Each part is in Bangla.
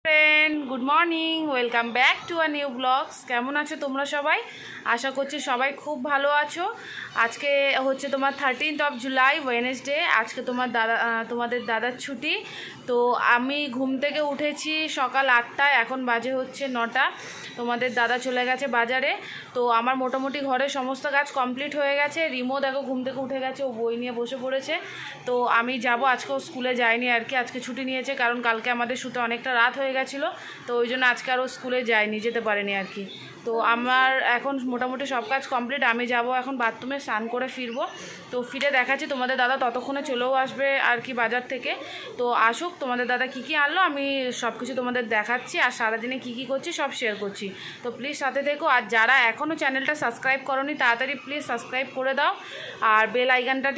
Friend good morning welcome back to a new blogs केमन आछो तोमरा सबाई आशा करछि सबाई खूब भालो आछो। आज के होच्छे तोमार 13 जुलाई वेडनेसडे। आज के तोमादेर दादार छुट्टी। तो आमी घुम थेके उठेछि सकाल 8टाय, एखन बाजे होच्छे 9टा। तोमादेर दादा चले गेछे बाजारे। तो आमार मोटामुटी घरे समस्त काज कमप्लीट हो गेछे। रिमो देखो घुम थेके उठे गेछे, ओ बई निये बसे पड़ेछे। तो आमी जाबो, आजके स्कुले जाइनि आर कि, आजके छुट्टी नियेछे कारण कालके आमादेर शुते अनेकटा रात हये गेछिलो। तो ओई जोन्नो आजके आरो स्कुले जाइनि, जेते पारिनि आर कि। तो आमार एखन मोटामुटी सब काज कमप्लीट। आमी जाबो एखन बाथरूमे स्नान करे फिरबो। तो फिरे देखाচ্ছি তোমাদের দাদা ততক্ষণে চলেও আসবে আর কি বাজার থেকে। তো আসুক, তোমাদের দাদা কী কী আনলো আমি সব কিছু তোমাদের দেখাচ্ছি আর সারাদিনে কী কী করছি সব শেয়ার করছি। তো প্লিজ সাথে থেকো। আর যারা এখনও চ্যানেলটা সাবস্ক্রাইব করোনি তাড়াতাড়ি প্লিজ সাবস্ক্রাইব করে দাও আর বেল আইকনটা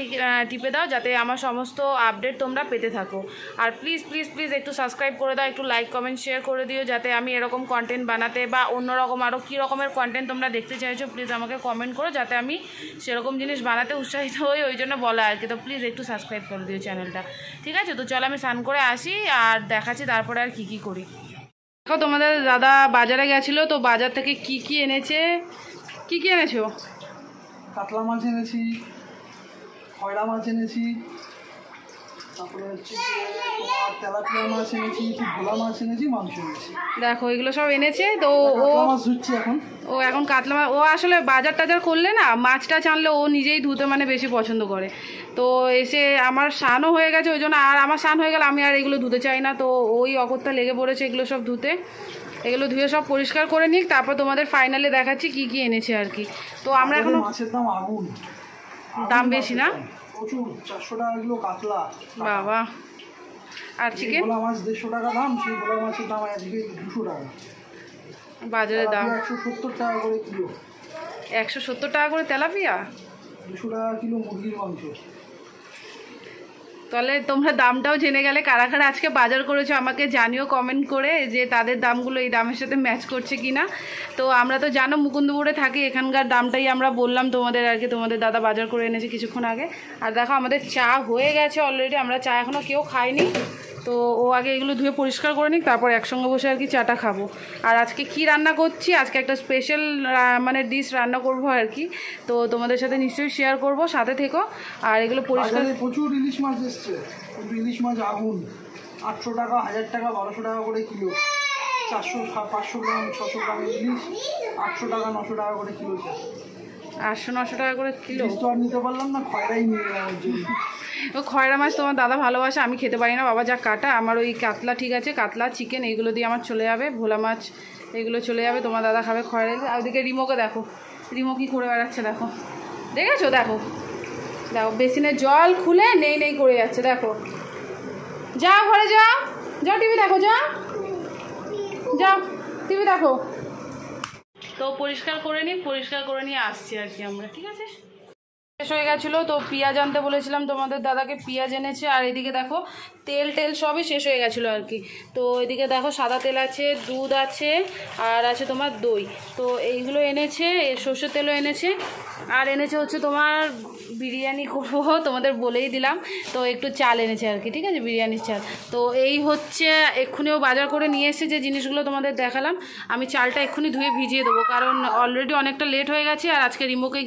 টিপে দাও যাতে আমার সমস্ত আপডেট তোমরা পেতে থাকো। আর প্লিজ প্লিজ প্লিজ একটু সাবস্ক্রাইব করে দাও, একটু লাইক কমেন্ট শেয়ার করে দিও যাতে আমি এরকম কন্টেন্ট বানাতে বা অন্যরকম আরও কী রকমের কন্টেন্ট তোমরা দেখতে চাইছো প্লিজ আমাকে কমেন্ট করো যাতে আমি সেরকম জিনিস বানাতে উৎসাহিত হই, ওই জন্য বলা আর কি। তো প্লিজ একটু সাবস্ক্রাইব করে দিও চ্যানেলটা, ঠিক আছে? তো চলো আমি স্নান করে আসি আর দেখাচ্ছি তারপরে আর কী করি। দেখো তোমাদের দাদা বাজারে গেছিলো, তো বাজার থেকে কি এনেছে। কি এনেছো? কাতলা মাছ এনেছি, খয়রা মাছ এনেছি, তারপরে হচ্ছে তেলাপিয়া মাছ এনেছি, ভোলা মাছ এনেছি, মাংস এনেছি। দেখো এগুলো সব এনেছে। তো ও মাছ ধুচ্ছে এখন কাতলা মাছ। ও আসলে বাজার টাজার করলে না মাছটা আনলে ও নিজেই ধুতে মানে বেশি পছন্দ করে। তো এসে আমার স্নানও হয়ে গেছে, ওই জন্য আর আমার স্নান হয়ে গেলে আমি আর এগুলো ধুতে চাই না। তো ওই অকর্তা লেগে পড়েছে এগুলো সব ধুতে। এগুলো ধুয়ে সব পরিষ্কার করে নিক, তারপর তোমাদের ফাইনালি দেখাচ্ছি কি এনেছে আর কি। তো আমরা এখন মাছের দাম আগুন, দাম বেশি না প্রচুর, 400 টাকা কিলো কাতলা। বাবা। আর চিকেন ভোলা মাছ 150 টাকা দাম, সেই ভোলা মাছের দাম আজকে 200 টাকা বাজারে দাম। 170 টাকা করে কিলো। 170 টাকা করে তেলাপিয়া, 200 টাকা কিলো মুরগির মাংস। তাহলে তোমরা দামটাও জেনে গেলে। কারা কারা আজকে বাজার করেছো আমাকে জানিও কমেন্ট করে যে তাদের দামগুলো এই দামের সাথে ম্যাচ করছে কি না। তো আমরা তো জানো মুকুন্দপুরে থাকি, এখানকার দামটাই আমরা বললাম তোমাদের আর কি। তোমাদের দাদা বাজার করে এনেছে কিছুক্ষণ আগে। আর দেখো আমাদের চা হয়ে গেছে অলরেডি, আমরা চা এখনও কেউ খাইনি। তো ও আগে এগুলো ধুয়ে পরিষ্কার করে নিক, তারপর একসঙ্গে বসে আর কি চাটা খাবো। আর আজকে কি রান্না করছি, আজকে একটা স্পেশাল মানে ডিশ রান্না করবো আর কি। তো তোমাদের সাথে নিশ্চয়ই শেয়ার করব, সাথে থেকো। আর এগুলো পরিষ্কার। প্রচুর ইলিশ মাছ এসছে, ইলিশ মাছ আগুন। 800 টাকা, 1000 টাকা, 1200 টাকা করে কিলো। 400 500 গ্রাম 600 গ্রাম ইলিশ 800 টাকা 900 টাকা করে কিলো। 800-900 টাকা করে কিলো। তো আর নিতে পারলাম না, খয়রাই নিয়ে গেলাম। ও খয়রা মাছ তোমার দাদা ভালোবাসে, আমি খেতে পারি না বাবা, যা কাটা। আমার ওই কাতলা ঠিক আছে, কাতলা চিকেন এইগুলো দিয়ে আমার চলে যাবে। ভোলা মাছ এইগুলো চলে যাবে, তোমার দাদা খাবে খয়রা। আর ওইদিকে রিমোকে দেখো, রিমো কী করে বেড়াচ্ছে দেখো, দেখেছো? দেখো দেখো বেসিনের জল খুলে নেই করে যাচ্ছে দেখো। যাও ঘরে যাও, যাও টিভি দেখো, যাও টিভি দেখো। তো পরিষ্কার করে নিয়ে আসছি আর কি আমরা, ঠিক আছে? শেষ হয়ে গেছিলো, তো পেঁয়াজ আনতে বলেছিলাম তোমাদের দাদাকে, পেঁয়াজ এনেছে। আর এদিকে দেখো তেল সবই শেষ হয়ে গেছিলো আর কি। তো এদিকে দেখো সাদা তেল আছে, দুধ আছে, আর আছে তোমার দই। তো এইগুলো এনেছে, সর্ষের তেলও এনেছে। আর এনেছে হচ্ছে তোমার বিরিয়ানি করবো, তোমাদের বলেই দিলাম। তো একটু চাল এনেছে আর কি, ঠিক আছে? বিরিয়ানির চাল। তো এই হচ্ছে এক্ষুনিও বাজার করে নিয়ে এসেছে যে জিনিসগুলো তোমাদের দেখালাম। আমি চালটা এক্ষুনি ধুয়ে ভিজিয়ে দেবো কারণ অলরেডি অনেকটা লেট হয়ে গেছে। আর আজকে রিমোকে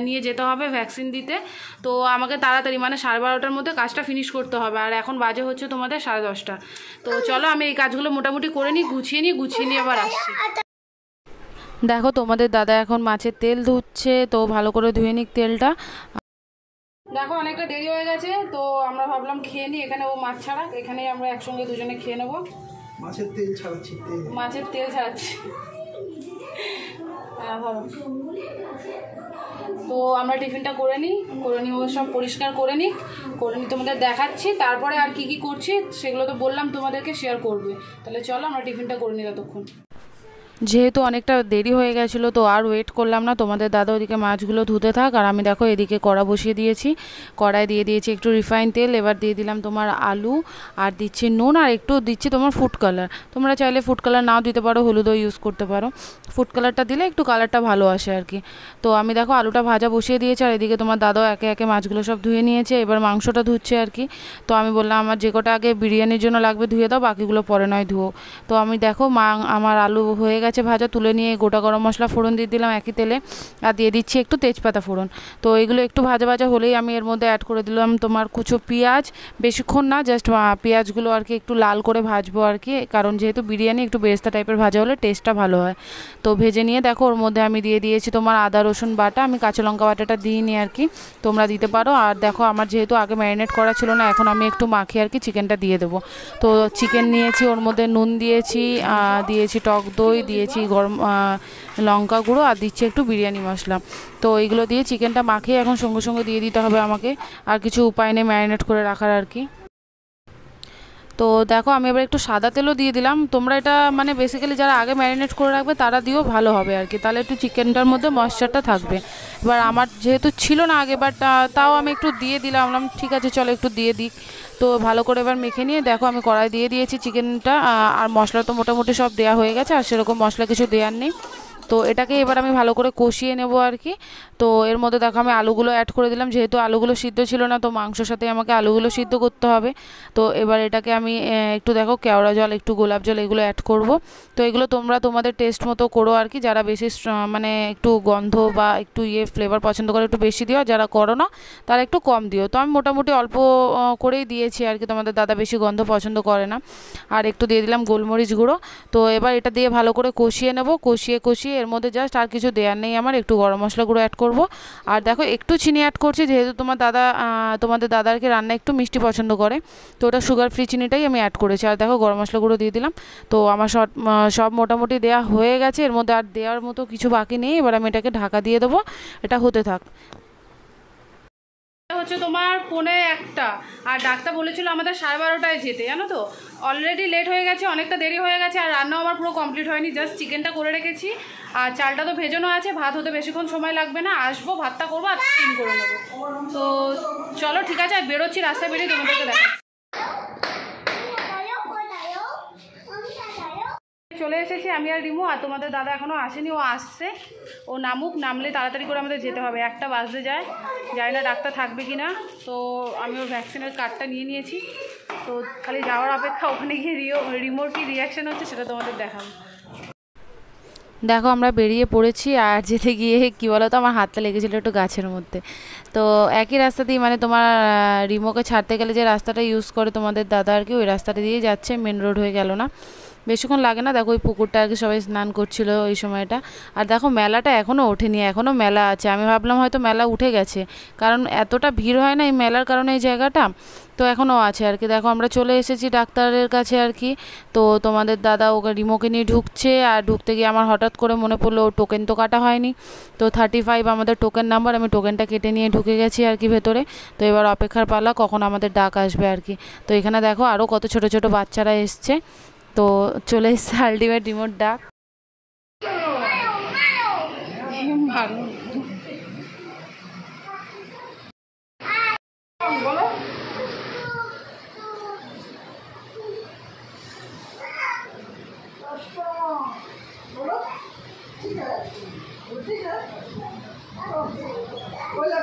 নিয়ে যেতে হবে ভ্যাকসিন দিতে। তো আমাকে তাড়াতাড়ি মানে 12:30টার মধ্যে কাজটা ফিনিশ করতে হবে। আর এখন বাজে হচ্ছে তোমাদের 10:30। তো চলো আমি এই কাজগুলো মোটামুটি করে নিই, গুছিয়ে নিই আবার আসছি। দেখো তোমাদের দাদা এখন মাছের তেল ধুচ্ছে, তো ভালো করে ধুয়ে নিক তেলটা। দেখো অনেকটা দেরি হয়ে গেছে, তো আমরা ভাবলাম খেয়ে নিই। এখানে ও মাছ ছাড়া, এখানেই আমরা একসঙ্গে দুজনে খেয়ে নেবো। মাছের তেল ছাড়াচ্ছি, মাছের তেল ছাড়াচ্ছি। হ্যাঁ ভালো। তো আমরা টিফিনটা করে নিই, ও সব পরিষ্কার করে নিই তোমাদের দেখাচ্ছি। তারপরে আর কি করছি সেগুলো তো বললাম তোমাদেরকে শেয়ার করবে। তাহলে চলো আমরা টিফিনটা করে নিই ততক্ষণ। যেহেতু অনেকটা দেরি হয়ে গেছিলো তো আর ওয়েট করলাম না, তোমাদের দাদা ওদিকে মাছগুলো ধুতে থাক আর আমি দেখো এদিকে কড়া বসিয়ে দিয়েছি। কড়াই দিয়ে দিয়েছি একটু রিফাইন তেল, এবার দিয়ে দিলাম তোমার আলু আর দিচ্ছি নুন আর একটু দিচ্ছি তোমার ফুড কালার। তোমরা চাইলে ফুড কালার নাও দিতে পারো, হলুদও ইউজ করতে পারো। ফুড কালারটা দিলে একটু কালারটা ভালো আসে আর কি। তো আমি দেখো আলুটা ভাজা বসিয়ে দিয়েছি আর এদিকে তোমার দাদাও একে একে মাছগুলো সব ধুয়ে নিয়েছে, এবার মাংসটা ধুচ্ছে আর কি। তো আমি বললাম আমার যে কটা আগে বিরিয়ানির জন্য লাগবে ধুয়ে দাও, বাকিগুলো পরে নয় ধুও। তো আমি দেখো আমার আলু হয়ে গেছে ভাজা, তুলে নিয়ে গোটা গরম মশলা ফোড়ন দিয়ে দিলাম একই তেলে, আর দিয়ে দিচ্ছি একটু তেজপাতা ফোড়ন। তো এগুলো একটু ভাজা ভাজা হলেই আমি এর মধ্যে অ্যাড করে দিলাম তোমার কুচো পেঁয়াজ, বেশিক্ষণ না, জাস্ট পেঁয়াজগুলো আর কি একটু লাল করে ভাজবো আর কি, কারণ যেহেতু বিরিয়ানি একটু বেরেস্তা টাইপের ভাজা হলে টেস্টটা ভালো হয়। তো ভেজে নিয়ে দেখো ওর মধ্যে আমি দিয়ে দিয়েছি তোমার আদা রসুন বাটা, আমি কাঁচা লঙ্কা বাটাটা দিইনি আর কি, তোমরা দিতে পারো। আর দেখো আমার যেহেতু আগে ম্যারিনেট করা ছিল না, এখন আমি একটু মাখিয়ে আর কি চিকেনটা দিয়ে দেবো। তো চিকেন নিয়েছি, ওর মধ্যে নুন দিয়েছি, দিয়েছি টক দই, দিয়েছি গরম লঙ্কা গুঁড়ো আর দিচ্ছি একটু বিরিয়ানি মশলা। তো এইগুলো দিয়ে চিকেনটা মাখিয়ে এখন সঙ্গে সঙ্গে দিয়ে দিতে হবে আমাকে, আর কিছু উপায় নেই ম্যারিনেট করে রাখার আর কি। তো দেখো আমি এবার একটু সাদা তেলও দিয়ে দিলাম, তোমরা এটা মানে বেসিক্যালি যারা আগে ম্যারিনেট করে রাখবে তারা দিয়েও ভালো হবে আর কি, তাহলে একটু চিকেনটার মধ্যে ময়েশ্চারটা থাকবে। এবার আমার যেহেতু ছিল না আগে, বাট তাও আমি একটু দিয়ে দিলাম, ঠিক আছে চলো একটু দিয়ে দিই। তো ভালো করে এবার মেখে নিয়ে দেখো আমি কড়াই দিয়ে দিয়েছি চিকেনটা, আর মশলা তো মোটামুটি সব দেওয়া হয়ে গেছে, আর সেরকম মশলা কিছু দেওয়ার নেই। তো এটাকে এবার আমি ভালো করে কষিয়ে নেব আর কি। তো এর মধ্যে দেখো আমি আলুগুলো অ্যাড করে দিলাম, যেহেতু আলুগুলো সিদ্ধ ছিল না তো মাংসর সাথে আমাকে আলুগুলো সিদ্ধ করতে হবে। তো এবার এটাকে আমি একটু দেখো কেওড়া জল, একটু গোলাপ জল এগুলো অ্যাড করব। তো এগুলো তোমরা তোমাদের টেস্ট মতো করো আর কি, যারা বেশি মানে একটু গন্ধ বা একটু ফ্লেভার পছন্দ করে একটু বেশি দিও, যারা করো না তারা একটু কম দিও। তো আমি মোটামুটি অল্প করেই দিয়েছি আর কি, তোমাদের দাদা বেশি গন্ধ পছন্দ করে না। আর একটু দিয়ে দিলাম গোলমরিচ গুঁড়ো। তো এবার এটা দিয়ে ভালো করে কষিয়ে নেব, কষিয়ে এর মধ্যে জাস্ট আর কিছু দেওয়ার নেই আমার, একটু গরম মশলা গুঁড়ো অ্যাড করব। আর দেখো একটু চিনি অ্যাড করছি, যেহেতু তোমাদের দাদা আর কি রান্না একটু মিষ্টি পছন্দ করে, তো ওটা সুগার ফ্রি চিনিটাই আমি অ্যাড করেছি। আর দেখো গরম মশলা গুঁড়ো দিয়ে দিলাম। তো আমার সব মোটামুটি দেওয়া হয়ে গেছে, এর মধ্যে আর দেওয়ার মতো কিছু বাকি নেই। এবার আমি এটাকে ঢাকা দিয়ে দেবো, এটা হতে থাক। হচ্ছে তোমার 1:45, আর ডাক্তার বলেছিল আমাদের 12:30টায় যেতে, জানো তো অলরেডি লেট হয়ে গেছে, অনেকটা দেরি হয়ে গেছে, আর রান্নাও আমার পুরো কমপ্লিট হয়নি, জাস্ট চিকেনটা করে রেখেছি আর চালটা তো ভেজানো আছে, ভাত হতে বেশিক্ষণ সময় লাগবে না, আসবো ভাতটা করবো আর স্টিম করে নেবো। তো চলো ঠিক আছে, বেরোচ্ছি, রাস্তায় বেরিয়ে তোমাদেরকে দেখা। চলে এসেছি আমি আর রিমু, আর তোমাদের দাদা এখনও আসেনি, ও আসছে, ও নামুক, নামলে তাড়াতাড়ি করে আমাদের যেতে হবে, 1টা বাজতে যায়, জানি না ডাক্তার থাকবে কি না। তো আমি ওর ভ্যাকসিনের কার্ডটা নিয়ে নিয়েছি, তো খালি যাওয়ার অপেক্ষা, ওখানে গিয়ে রিমোর কি রিয়াকশান হচ্ছে সেটা তোমাদের দেখাবো। দেখো আমরা বেরিয়ে পড়েছি, আর যেতে গিয়ে কী বলো তো আমার হাতটা লেগেছিলো একটু গাছের মধ্যে। তো একই রাস্তা দিয়ে মানে তোমার রিমোকে ছাড়তে গেলে যে রাস্তাটা ইউজ করে তোমাদের দাদা আর কি, ওই রাস্তাটা দিয়ে যাচ্ছে, মেন রোড হয়ে গেল না, বেশিক্ষণ লাগে না। দেখো ওই পুকুরটা আর কি সবাই স্নান করছিল ওই সময়টা। আর দেখো মেলাটা এখনও ওঠেনি, এখনও মেলা আছে, আমি ভাবলাম হয়তো মেলা উঠে গেছে, কারণ এতটা ভিড় হয় না এই মেলার কারণে এই জায়গাটা, তো এখনও আছে আর কি। দেখো আমরা চলে এসেছি ডাক্তারের কাছে আর কি। তো তোমাদের দাদা ওকে রিমোকে নিয়ে ঢুকছে, আর ঢুকতে গিয়ে আমার হঠাৎ করে মনে পড়লো টোকেন তো কাটা হয়নি, তো 35 আমাদের টোকেন নাম্বার, আমি টোকেনটা কেটে নিয়ে ঢুকে গেছি আর কি ভেতরে। তো এবার অপেক্ষার পালা কখন আমাদের ডাক আসবে আর কি। তো এখানে দেখো আরও কত ছোট ছোট বাচ্চারা এসছে, তো চলে এসছে আলটিমেট রিমোট ডাক।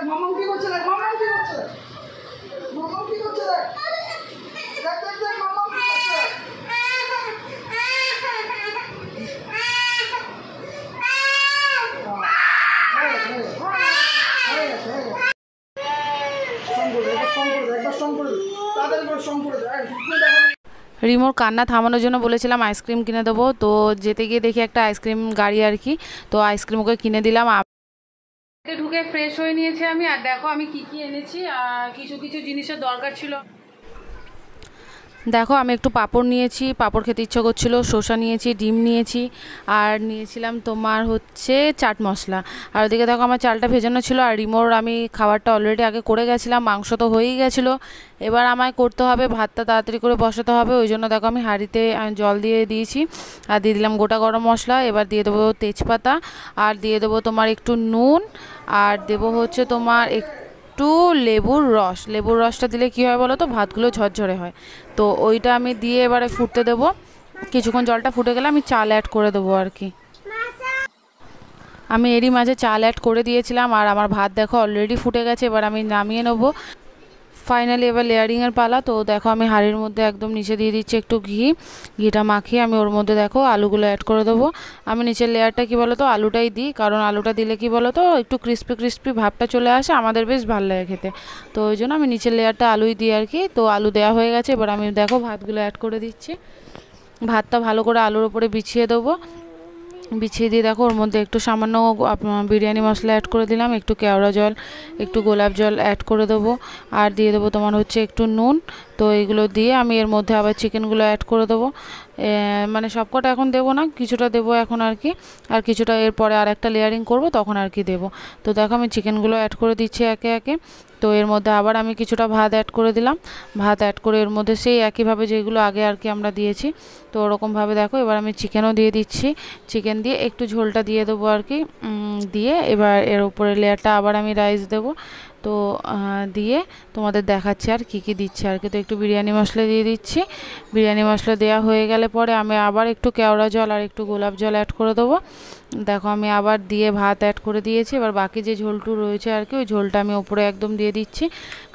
মামা কি করছে, মামা কি করছে, মামা কি করছে, দেখ দেখ দেখ মামা কি করছে। রিমোর কান্না থামানোর জন্য বলেছিলাম আইসক্রিম কিনে দেবো, তো যেতে গিয়ে দেখি একটা আইসক্রিম গাড়ি আর কি, তো আইসক্রিম ওকে কিনে দিলাম। ঢুকে ফ্রেশ হয়ে নিয়েছি আমি, আর দেখো আমি কি কি এনেছি, আর কিছু কিছু জিনিসের দরকার ছিল। দেখো আমি একটু পাঁপড় নিয়েছি, পাঁপড় খেতে ইচ্ছা করছিলো, শসা নিয়েছি, ডিম নিয়েছি, আর নিয়েছিলাম তোমার হচ্ছে চাট মশলা। আর ওদিকে দেখো আমার চালটা ভেজানো ছিল, আর রিমোর আমি খাবারটা অলরেডি আগে করে গেছিলাম, মাংস তো হয়েই গেছিলো। এবার আমায় করতে হবে ভাতটা তাড়াতাড়ি করে বসাতে হবে, ওই জন্য দেখো আমি হাঁড়িতে জল দিয়ে দিয়েছি, আর দিয়ে দিলাম গোটা গরম মশলা। এবার দিয়ে দেবো তেজপাতা, আর দিয়ে দেবো তোমার একটু নুন, আর দেবো হচ্ছে তোমার একটু লেবুর রসটা দিলে কী হয় বলো তো, ভাতগুলো ঝরঝরে হয়। তো ওইটা আমি দিয়ে এবারে ফুটতে দেবো, কিছুক্ষণ জলটা ফুটে গেলে আমি চাল অ্যাড করে দেবো আর কি। আমি এরই মাঝে চাল অ্যাড করে দিয়েছিলাম, আর আমার ভাত দেখো অলরেডি ফুটে গেছে। এবার আমি নামিয়ে নেবো। ফাইনালি এবার লেয়ারিংয়ের পালা। তো দেখো আমি হাঁড়ির মধ্যে একদম নিচে দিয়ে দিচ্ছি একটু ঘিটা মাখিয়ে আমি ওর মধ্যে দেখো আলুগুলো অ্যাড করে দেবো। আমি নিচের লেয়ারটা কী বলো তো আলুটাই দিই, কারণ আলুটা দিলে কি বলো তো একটু ক্রিস্পি ভাবটা চলে আসে, আমাদের বেশ ভালো লাগে খেতে। তো ওই জন্য আমি নিচের লেয়ারটা আলুই দিই আর কি। তো আলু দেওয়া হয়ে গেছে, এবার আমি দেখো ভাতগুলো অ্যাড করে দিচ্ছি। ভাতটা ভালো করে আলুর ওপরে বিছিয়ে দেবো, বিছিয়ে দিয়ে দেখো ওর মধ্যে একটু সামান্য বিরিয়ানি মশলা অ্যাড করে দিলাম, একটু কেওড়া জল, একটু গোলাপ জল অ্যাড করে দেবো, আর দিয়ে দেবো তোমার হচ্ছে একটু নুন। তো এইগুলো দিয়ে আমি এর মধ্যে আবার চিকেনগুলো অ্যাড করে দেবো। মানে সবকটা এখন দেবো না, কিছুটা দেবো এখন আর কি, আর কিছুটা এরপরে আর একটা লেয়ারিং করব তখন আর কি দেবো। তো দেখো আমি চিকেনগুলো অ্যাড করে দিচ্ছি একে একে। তো এর মধ্যে আবার আমি কিছুটা ভাত অ্যাড করে দিলাম, ভাত অ্যাড করে এর মধ্যে সেই একইভাবে যেগুলো আগে আর কি আমরা দিয়েছি, তো ওরকমভাবে দেখো এবার আমি চিকেনও দিয়ে দিচ্ছি। চিকেন দিয়ে একটু ঝোলটা দিয়ে দেবো আর কি, দিয়ে এবার এর উপরে লেয়ারটা আবার আমি রাইস দেবো। তো দিয়ে তোমাদের দেখাচ্ছি আর কি দিচ্ছে আর কি। তো একটু বিরিয়ানি মশলা দিয়ে দিচ্ছি, বিরিয়ানি মশলা দেওয়া হয়ে গেলে পরে আমি আবার একটু কেওড়া জল আর একটু গোলাপ জল অ্যাড করে দেবো। দেখো আমি আবার দিয়ে ভাত অ্যাড করে দিয়েছি। এবার বাকি যে ঝোলটু রয়েছে আর কি, ওই ঝোলটা আমি ওপরে একদম দিয়ে দিচ্ছি,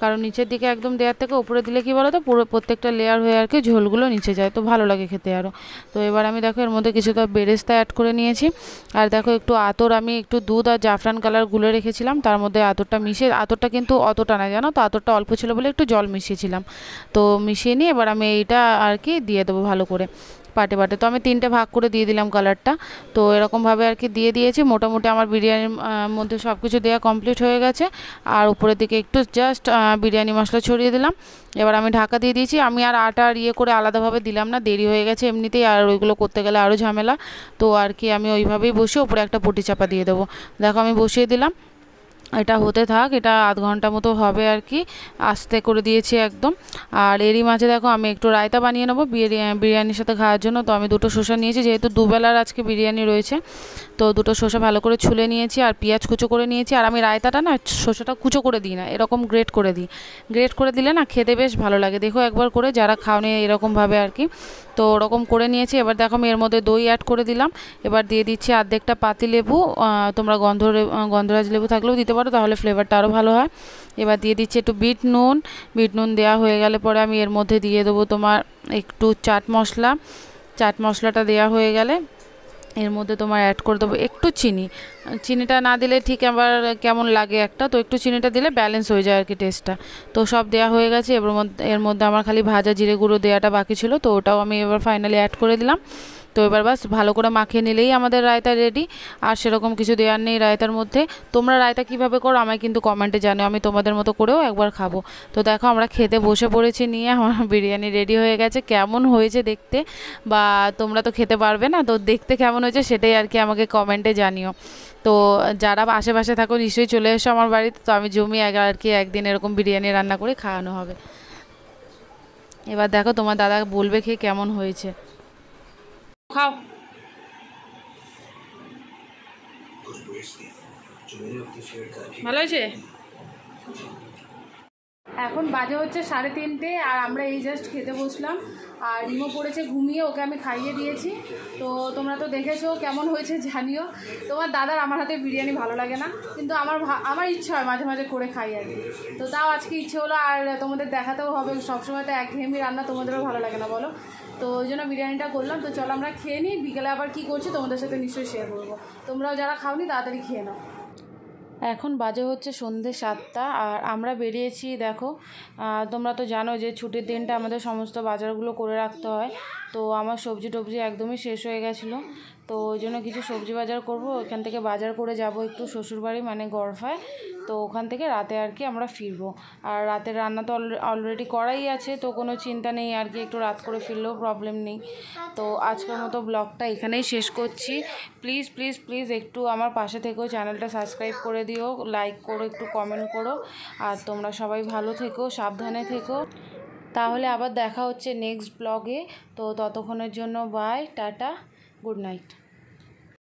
কারণ নিচের দিকে একদম দেওয়ার থেকে উপরে দিলে কি বলো তো পুরো প্রত্যেকটা লেয়ার হয়ে আর কি ঝোলগুলো নিচে যায়, তো ভালো লাগে খেতে আরও। তো এবার আমি দেখো এর মধ্যে কিছুটা বেরেস্তা অ্যাড করে নিয়েছি, আর দেখো একটু আতর আমি একটু দুধ আর জাফরান কালার গুলে রেখেছিলাম, তার মধ্যে আতরটা মিশিয়ে, আতরটা কিন্তু অতটা না জানো তো, আতরটা অল্প ছিল বলে একটু জল মিশিয়েছিলাম। তো মিশিয়ে নিয়ে এবার আমি এইটা আর কি দিয়ে দেবো ভালো করে পাটে পাটে। তো আমি 3টে ভাগ করে দিয়ে দিলাম কালারটা। তো এরকমভাবে আর কি দিয়ে দিয়েছি। মোটামুটি আমার বিরিয়ানির মধ্যে সব কিছু দেওয়া কমপ্লিট হয়ে গেছে, আর উপরের দিকে একটু জাস্ট বিরিয়ানি মশলা ছড়িয়ে দিলাম। এবার আমি ঢাকা দিয়ে দিয়েছি। আমি আর আটা আর ইয়ে করে আলাদাভাবে দিলাম না, দেরি হয়ে গেছে এমনিতেই, আর ওইগুলো করতে গেলে আরও ঝামেলা। তো আর কি আমি ওইভাবেই বসে উপরে একটা পটি চাপা দিয়ে দেবো। দেখো আমি বসিয়ে দিলাম, এটা হতে থাক, এটা আধ ঘন্টা মতো হবে আর কি, আস্তে করে দিয়েছি একদম। আর এরই মাঝে দেখো আমি একটু রায়তা বানিয়ে নেবো বিরিয়ানির সাথে খাওয়ার জন্য। তো আমি 2টো শসা নিয়েছি, যেহেতু দুবেলার আজকে বিরিয়ানি রয়েছে, তো 2টো শসা ভালো করে ছুলে নিয়েছি, আর পেঁয়াজ কুচো করে নিয়েছি। আর আমি রায়তাটা না শসাটা কুচো করে দিই না, এরকম গ্রেট করে দিই, গ্রেট করে দিলে না খেতে বেশ ভালো লাগে। দেখো একবার করে যারা খাওনি এরকমভাবে আর কি। তো ওরকম করে নিয়েছি। এবার দেখো আমি এর মধ্যে দই অ্যাড করে দিলাম। এবার দিয়ে দিচ্ছি অর্ধেকটা পাতি লেবু, তোমরা গন্ধরাজ লেবু থাকলেও দিতে পারো, তাহলে ফ্লেভারটা আরও ভালো হয়। এবার দিয়ে দিচ্ছি একটু বিট নুন দেওয়া হয়ে গেলে পরে আমি এর মধ্যে দিয়ে দেবো তোমার একটু চাট মশলাটা দেওয়া হয়ে গেলে এর মধ্যে তোমার অ্যাড করে দেবো একটু চিনিটা না দিলে ঠিক আবার কেমন লাগে একটা, তো একটু চিনিটা দিলে ব্যালেন্স হয়ে যায় আর কি টেস্টটা। তো সব দেওয়া হয়ে গেছে। এর মধ্যে আমার খালি ভাজা জিরে গুঁড়ো দেওয়াটা বাকি ছিল, তো ওটাও আমি এবার ফাইনালি অ্যাড করে দিলাম। তো এবার বাস ভালো করে মাখিয়ে নিলেই আমাদের রায়তা রেডি, আর সেরকম কিছু দেওয়ার নেই রায়তার মধ্যে। তোমরা রায়তা কীভাবে করো আমায় কিন্তু কমেন্টে জানিও, আমি তোমাদের মতো করেও একবার খাবো। তো দেখো আমরা খেতে বসে পড়েছি নিয়ে, আমার বিরিয়ানি রেডি হয়ে গেছে। কেমন হয়েছে দেখতে, বা তোমরা তো খেতে পারবে না, তো দেখতে কেমন হয়েছে সেটাই আর কি আমাকে কমেন্টে জানিও। তো যারা আশেপাশে থাকো নিশ্চয়ই চলে এসো আমার বাড়িতে, তো আমি জমিয়ে আর কি একদিন এরকম বিরিয়ানি রান্না করে খাওয়ানো হবে। এবার দেখো তোমার দাদা বলবে খেয়ে কেমন হয়েছে, খাও। ভালো হয়েছে। এখন বাজে হচ্ছে 3:30, আর আমরা এই জাস্ট খেতে বসলাম। আর রিমো পড়েছে ঘুমিয়ে, ওকে আমি খাইয়ে দিয়েছি। তো তোমরা তো দেখেছো কেমন হয়েছে জানিও। তোমার দাদার আমার হাতে বিরিয়ানি ভালো লাগে না, কিন্তু আমার ইচ্ছে হয় মাঝে মাঝে করে খাই আর কি। তো তাও আজকে ইচ্ছে হলো, আর তোমাদের দেখাতেও হবে, সবসময় তো একঘেয়েমি রান্না তোমাদেরও ভালো লাগে না বলো। তো ওই জন্য বিরিয়ানিটা করলাম। তো চলো আমরা খেয়ে নিই, বিকেলে আবার কী করছি তোমাদের সাথে নিশ্চয়ই শেয়ার করবো। তোমরাও যারা খাওনি তাড়াতাড়ি খেয়ে নাও। এখন বাজে হচ্ছে সন্ধ্যে 7টা, আর আমরা বেরিয়েছি দেখো। তোমরা তো জানো যে ছুটির দিনটা আমাদের সমস্ত বাজারগুলো করে রাখতে হয়। তো আমার সবজি টবজি একদমই শেষ হয়ে গেছিলো। তো ওই জন্য কিছু সবজি বাজার করব, ওইখান থেকে বাজার করে যাব একটু শ্বশুরবাড়ি মানে গড়ফায়। তো ওখান থেকে রাতে আর কি আমরা ফিরবো। আর রাতের রান্না তো অলরেডি করাই আছে, তো কোনো চিন্তা নেই আর কি, একটু রাত করে ফিরলেও প্রবলেম নেই। তো আজকের মতো ব্লগটা এখানেই শেষ করছি। প্লিজ প্লিজ প্লিজ একটু আমার পাশে থেকো, চ্যানেলটা সাবস্ক্রাইব করে দিও, লাইক করো, একটু কমেন্ট করো। আর তোমরা সবাই ভালো থেকো, সাবধানে থেকো। তাহলে আবার দেখা হচ্ছে নেক্সট ব্লগে। তো ততক্ষণের জন্য বাই, টাটা, গুড নাইট।